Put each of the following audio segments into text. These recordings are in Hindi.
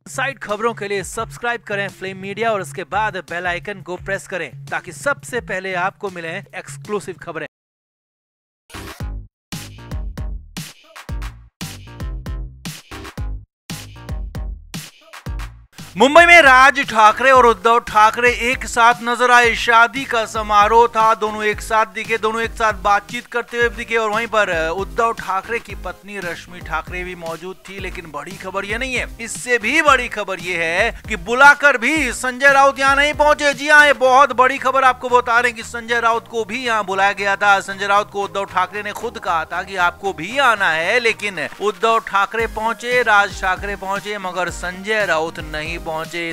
साइड खबरों के लिए सब्सक्राइब करें फ्लेम मीडिया और उसके बाद बेल आइकन को प्रेस करें ताकि सबसे पहले आपको मिले एक्सक्लूसिव खबरें। मुंबई में राज ठाकरे और उद्धव ठाकरे एक साथ नजर आए। शादी का समारोह था, दोनों एक साथ दिखे, दोनों एक साथ बातचीत करते हुए दिखे और वहीं पर उद्धव ठाकरे की पत्नी रश्मि ठाकरे भी मौजूद थी। लेकिन बड़ी खबर ये नहीं है, इससे भी बड़ी खबर ये है कि बुलाकर भी संजय राउत यहाँ नहीं पहुंचे। जी हाँ, ये बहुत बड़ी खबर आपको बता रहे हैं कि संजय राउत को भी यहाँ बुलाया गया था। संजय राउत को उद्धव ठाकरे ने खुद कहा था कि आपको भी आना है, लेकिन उद्धव ठाकरे पहुंचे, राज ठाकरे पहुंचे, मगर संजय राउत नहीं पहुंचे।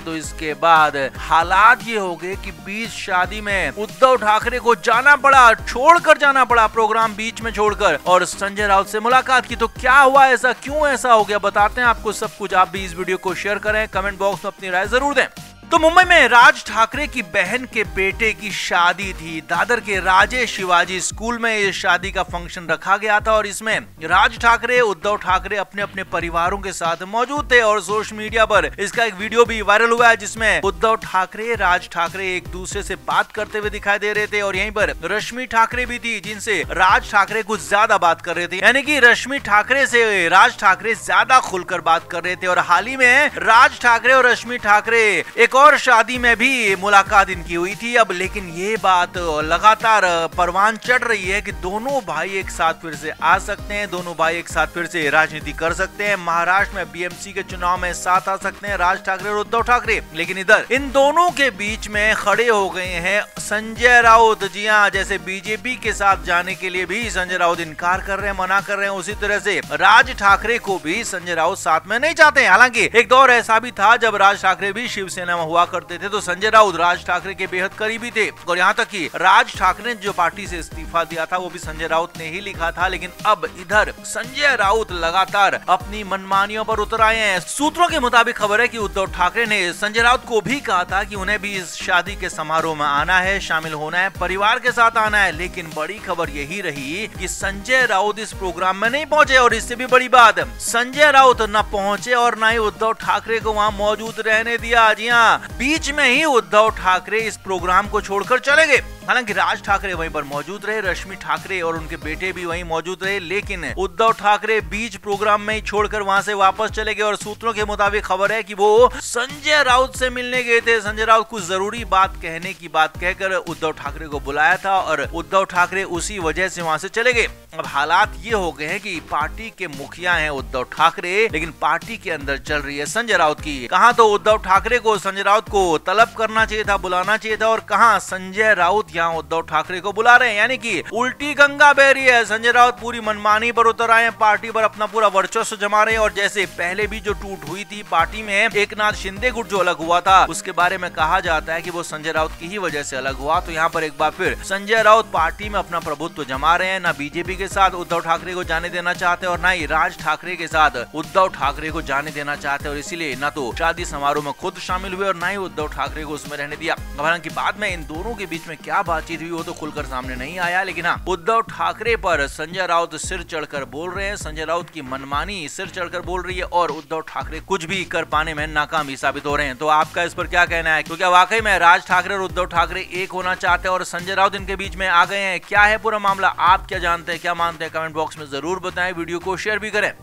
तो इसके बाद हालात ये हो गए कि बीच शादी में उद्धव ठाकरे को जाना पड़ा, छोड़कर जाना पड़ा, प्रोग्राम बीच में छोड़कर, और संजय राउत से मुलाकात की। तो क्या हुआ ऐसा, क्यों ऐसा हो गया, बताते हैं आपको सब कुछ। आप भी इस वीडियो को शेयर करें, कमेंट बॉक्स में अपनी राय जरूर दें। तो मुंबई में राज ठाकरे की बहन के बेटे की शादी थी। दादर के राजे शिवाजी स्कूल में ये शादी का फंक्शन रखा गया था और इसमें राज ठाकरे, उद्धव ठाकरे अपने अपने परिवारों के साथ मौजूद थे और सोशल मीडिया पर इसका एक वीडियो भी वायरल हुआ है जिसमें उद्धव ठाकरे, राज ठाकरे एक दूसरे से बात करते हुए दिखाई दे रहे थे और यहीं पर रश्मि ठाकरे भी थी जिनसे राज ठाकरे कुछ ज्यादा बात कर रहे थे। यानी कि रश्मि ठाकरे से राज ठाकरे ज्यादा खुलकर बात कर रहे थे। और हाल ही में राज ठाकरे और रश्मि ठाकरे एक और शादी में भी मुलाकात इनकी हुई थी। अब लेकिन ये बात लगातार परवान चढ़ रही है कि दोनों भाई एक साथ फिर से आ सकते हैं, दोनों भाई एक साथ फिर से राजनीति कर सकते हैं। महाराष्ट्र में बीएमसी के चुनाव में साथ आ सकते हैं राज ठाकरे और उद्धव ठाकरे। लेकिन इधर इन दोनों के बीच में खड़े हो गए हैं संजय राउत। जी हाँ, जैसे बीजेपी के साथ जाने के लिए भी संजय राउत इनकार कर रहे हैं, मना कर रहे हैं, उसी तरह से राज ठाकरे को भी संजय राउत साथ में नहीं चाहते। हालांकि एक दौर ऐसा भी था जब राज ठाकरे भी शिवसेना में हुआ करते थे तो संजय राउत राज ठाकरे के बेहद करीबी थे और यहाँ तक कि राज ठाकरे ने जो पार्टी से इस्तीफा दिया था वो भी संजय राउत ने ही लिखा था। लेकिन अब इधर संजय राउत लगातार अपनी मनमानियों पर उतर आए हैं। सूत्रों के मुताबिक खबर है कि उद्धव ठाकरे ने संजय राउत को भी कहा था कि उन्हें भी इस शादी के समारोह में आना है, शामिल होना है, परिवार के साथ आना है। लेकिन बड़ी खबर यही रही कि संजय राउत इस प्रोग्राम में नहीं पहुंचे और इससे भी बड़ी बात, संजय राउत न पहुंचे और न ही उद्धव ठाकरे को वहां मौजूद रहने दिया। जी हाँ, बीच में ही उद्धव ठाकरे इस प्रोग्राम को छोड़कर चले गए। हालांकि राज ठाकरे वहीं पर मौजूद रहे, रश्मि ठाकरे और उनके बेटे भी वहीं मौजूद रहे, लेकिन उद्धव ठाकरे बीच प्रोग्राम में ही छोड़कर वहां से वापस चले गए। और सूत्रों के मुताबिक खबर है कि वो संजय राउत से मिलने गए थे। संजय राउत कुछ जरूरी बात कहने की बात कहकर उद्धव ठाकरे को बुलाया था और उद्धव ठाकरे उसी वजह से वहां से चले गए। अब हालात ये हो गए हैं कि पार्टी के मुखिया हैं उद्धव ठाकरे, लेकिन पार्टी के अंदर चल रही है संजय राउत की। कहां तो उद्धव ठाकरे को संजय राउत को तलब करना चाहिए था, बुलाना चाहिए था, और कहां संजय राउत यहाँ उद्धव ठाकरे को बुला रहे हैं। यानी कि उल्टी गंगा बह रही है। संजय राउत पूरी मनमानी पर उतर आए हैं, पार्टी पर अपना पूरा वर्चस्व जमा रहे हैं। और जैसे पहले भी जो टूट हुई थी पार्टी में, एकनाथ शिंदे गुट जो अलग हुआ था उसके बारे में कहा जाता है कि वो संजय राउत की ही वजह से अलग हुआ। तो यहाँ पर एक बार फिर संजय राउत पार्टी में अपना प्रभुत्व जमा रहे हैं। न बीजेपी के साथ उद्धव ठाकरे को जाने देना चाहते और न ही राज ठाकरे के साथ उद्धव ठाकरे को जाने देना चाहते और इसीलिए न तो शादी समारोह में खुद शामिल हुए और न ही उद्धव ठाकरे को उसमें रहने दिया। हालांकि बाद में इन दोनों के बीच में क्या बातचीत हुई वो तो खुलकर सामने नहीं आया। लेकिन हाँ, उद्धव ठाकरे पर संजय राउत सिर चढ़कर बोल रहे हैं, संजय राउत की मनमानी सिर चढ़कर बोल रही है और उद्धव ठाकरे कुछ भी कर पाने में नाकाम ही साबित हो रहे हैं। तो आपका इस पर क्या कहना है? क्योंकि वाकई में राज ठाकरे और उद्धव ठाकरे एक होना चाहते हैं और संजय राउत इनके बीच में आ गए हैं। क्या है पूरा मामला, आप क्या जानते हैं, क्या मानते हैं, कमेंट बॉक्स में जरूर बताएं, वीडियो को शेयर भी करें।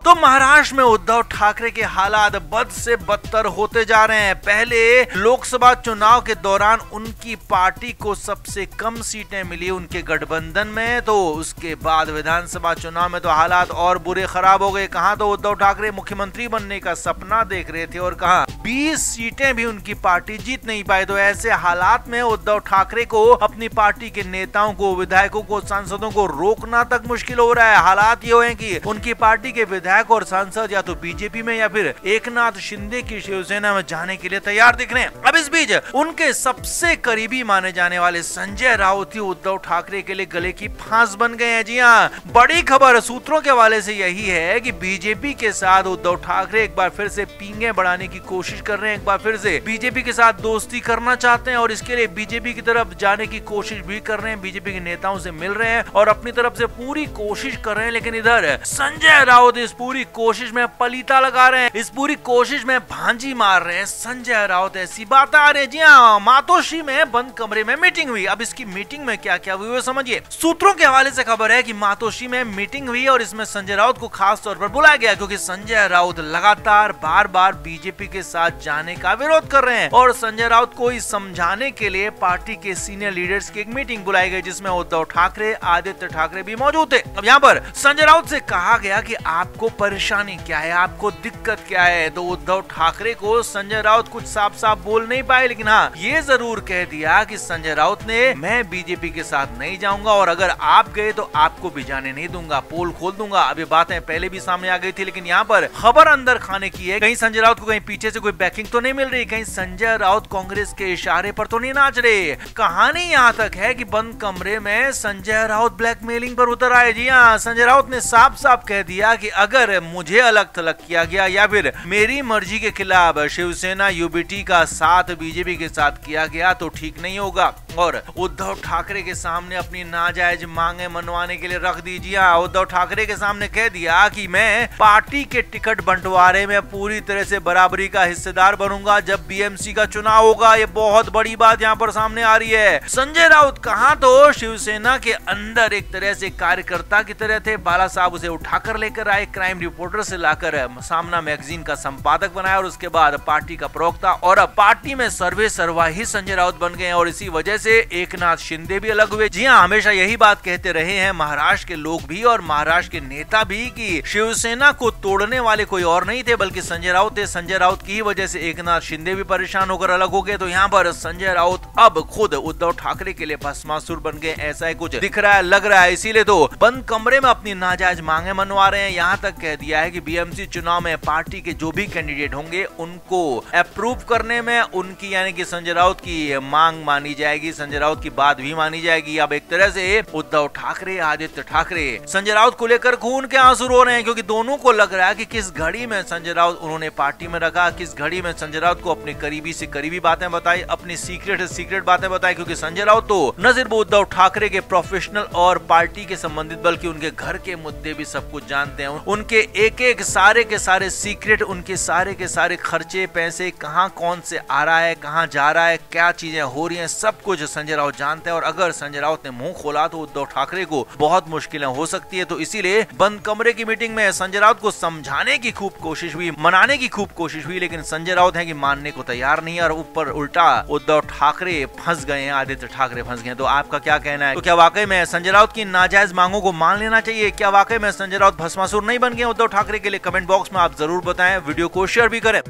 तो महाराष्ट्र में उद्धव ठाकरे के हालात बद से बदतर होते जा रहे हैं। पहले लोकसभा चुनाव के दौरान उनकी पार्टी को सबसे कम सीटें मिली उनके गठबंधन में, तो उसके बाद विधानसभा चुनाव में तो हालात और बुरे खराब हो गए। कहां तो उद्धव ठाकरे मुख्यमंत्री बनने का सपना देख रहे थे और कहां 20 सीटें भी उनकी पार्टी जीत नहीं पाई। तो ऐसे हालात में उद्धव ठाकरे को अपनी पार्टी के नेताओं को, विधायकों को, सांसदों को रोकना तक मुश्किल हो रहा है। हालात ये हुए कि उनकी पार्टी के विधायक और सांसद या तो बीजेपी में या फिर एकनाथ शिंदे की शिवसेना में जाने के लिए तैयार दिख रहे हैं। अब इस बीच उनके सबसे करीबी माने जाने वाले संजय राउत ही उद्धव ठाकरे के लिए गले की फांस बन गए हैं। जी हाँ, बड़ी खबर सूत्रों के हवाले से यही है कि बीजेपी के साथ उद्धव ठाकरे एक बार फिर से पींगे बढ़ाने की कोशिश कर रहे हैं, एक बार फिर से बीजेपी के साथ दोस्ती करना चाहते हैं और इसके लिए बीजेपी की तरफ जाने की कोशिश भी कर रहे हैं, बीजेपी के नेताओं से मिल रहे हैं और अपनी तरफ से पूरी कोशिश कर रहे हैं। लेकिन इधर संजय राउत इस पूरी कोशिश में पलीता लगा रहे हैं, इस पूरी कोशिश में भांजी मार रहे हैं संजय राउत। ऐसी बात आ रही है। जी हाँ, मातोश्री में बंद कमरे में मीटिंग हुई। अब इसकी मीटिंग में क्या क्या हुई वो समझिए। सूत्रों के हवाले से खबर है कि मातोश्री में मीटिंग हुई और इसमें संजय राउत को खास तौर पर बुलाया गया क्योंकि संजय राउत लगातार बार बार बीजेपी के साथ जाने का विरोध कर रहे हैं और संजय राउत को समझाने के लिए पार्टी के सीनियर लीडर्स की एक मीटिंग बुलाई गई जिसमें उद्धव ठाकरे, आदित्य ठाकरे भी मौजूद थे। अब यहाँ पर संजय राउत से कहा गया कि आपको परेशानी क्या है, आपको दिक्कत क्या है। तो उद्धव ठाकरे को संजय राउत कुछ साफ साफ बोल नहीं पाए, लेकिन हाँ ये जरूर कह दिया कि संजय राउत ने मैं बीजेपी के साथ नहीं जाऊंगा और अगर आप गए तो आपको भी जाने नहीं दूंगा, पोल खोल दूंगा। अब ये बातें पहले भी सामने आ गई थी, लेकिन यहाँ पर खबर अंदर खाने की है। कहीं संजय राउत को कहीं पीछे से कोई बैकिंग तो नहीं मिल रही, कहीं संजय राउत कांग्रेस के इशारे पर तो नहीं नाच रहे। कहानी यहाँ तक है कि बंद कमरे में संजय राउत ब्लैकमेलिंग पर उतर आए। जी हाँ, संजय राउत ने साफ साफ कह दिया कि अगर मुझे अलग थलग किया गया या फिर मेरी मर्जी के खिलाफ शिवसेना यूबीटी का साथ बीजेपी के साथ किया गया तो ठीक नहीं होगा और उद्धव ठाकरे के सामने अपनी नाजायज मांगे मनवाने के लिए रख दीजिए। उद्धव ठाकरे के सामने कह दिया कि मैं पार्टी के टिकट बंटवारे में पूरी तरह से बराबरी का हिस्सेदार बनूंगा जब बीएमसी का चुनाव होगा। ये बहुत बड़ी बात यहाँ पर सामने आ रही है। संजय राउत कहां तो शिवसेना के अंदर एक तरह से कार्यकर्ता की तरह थे, बाला साहब उसे उठाकर लेकर आए, क्राइम रिपोर्टर से लाकर सामना मैगजीन का संपादक बनाया और उसके बाद पार्टी का प्रवक्ता और अब पार्टी में सर्वे सर्वा ही संजय राउत बन गए और इसी वजह से एकनाथ शिंदे भी अलग हुए। जी हाँ, हमेशा यही बात कहते रहे हैं महाराष्ट्र के लोग भी और महाराष्ट्र के नेता भी कि शिवसेना को तोड़ने वाले कोई और नहीं थे बल्कि संजय राउत थे। संजय राउत की वजह से एकनाथ शिंदे भी परेशान होकर अलग हो गए। तो यहाँ पर संजय राउत अब खुद उद्धव ठाकरे के लिए भस्मासुर बन गए, ऐसा ही कुछ दिख रहा है, लग रहा है। इसीलिए तो बंद कमरे में अपनी नाजायज मांगे मनवा रहे हैं। यहाँ तक कह दिया है कि बीएमसी चुनाव में पार्टी के जो भी कैंडिडेट होंगे उनको अप्रूव करने में उनकी यानी कि संजय राउत की मांग मानी जाएगी, संजय राउत की बात भी मानी जाएगी। अब एक तरह से उद्धव ठाकरे, आदित्य ठाकरे संजय राउत को लेकर खून के आंसू रो रहे हैं क्योंकि दोनों को लग रहा है कि किस घड़ी में संजय राउत उन्होंने पार्टी में रखा, किस घड़ी में संजय राउत को अपनी करीबी से करीबी बातें बताई, अपनी सीक्रेट से सीक्रेट बातें बताई। क्योंकि संजय राउत तो न सिर्फ उद्धव ठाकरे के प्रोफेशनल और पार्टी के संबंधित बल्कि उनके घर के मुद्दे भी सब कुछ जानते हैं। उनके एक एक सारे के सारे सीक्रेट, उनके सारे के सारे खर्चे पैसे कहाँ कौन से आ रहा है, कहाँ जा रहा है, क्या चीजें हो रही हैं, सब कुछ संजय राउत जानते हैं। और अगर संजय राउत ने मुंह खोला तो उद्धव ठाकरे को बहुत मुश्किलें हो सकती है। तो इसीलिए बंद कमरे की मीटिंग में संजय राउत को समझाने की खूब कोशिश हुई, मनाने की खूब कोशिश हुई, लेकिन संजय राउत है कि मानने को तैयार नहीं है और ऊपर उल्टा उद्धव ठाकरे फंस गए हैं, आदित्य ठाकरे फंस गए। तो आपका क्या कहना है? तो क्या वाकई में संजय राउत की नाजायज मांगों को मान लेना चाहिए? क्या वाकई में संजय राउत भस्मासुर नहीं बन गए उद्धव ठाकरे के लिए? कमेंट बॉक्स में आप जरूर बताएं, वीडियो को शेयर भी करें।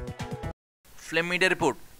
Flame media report.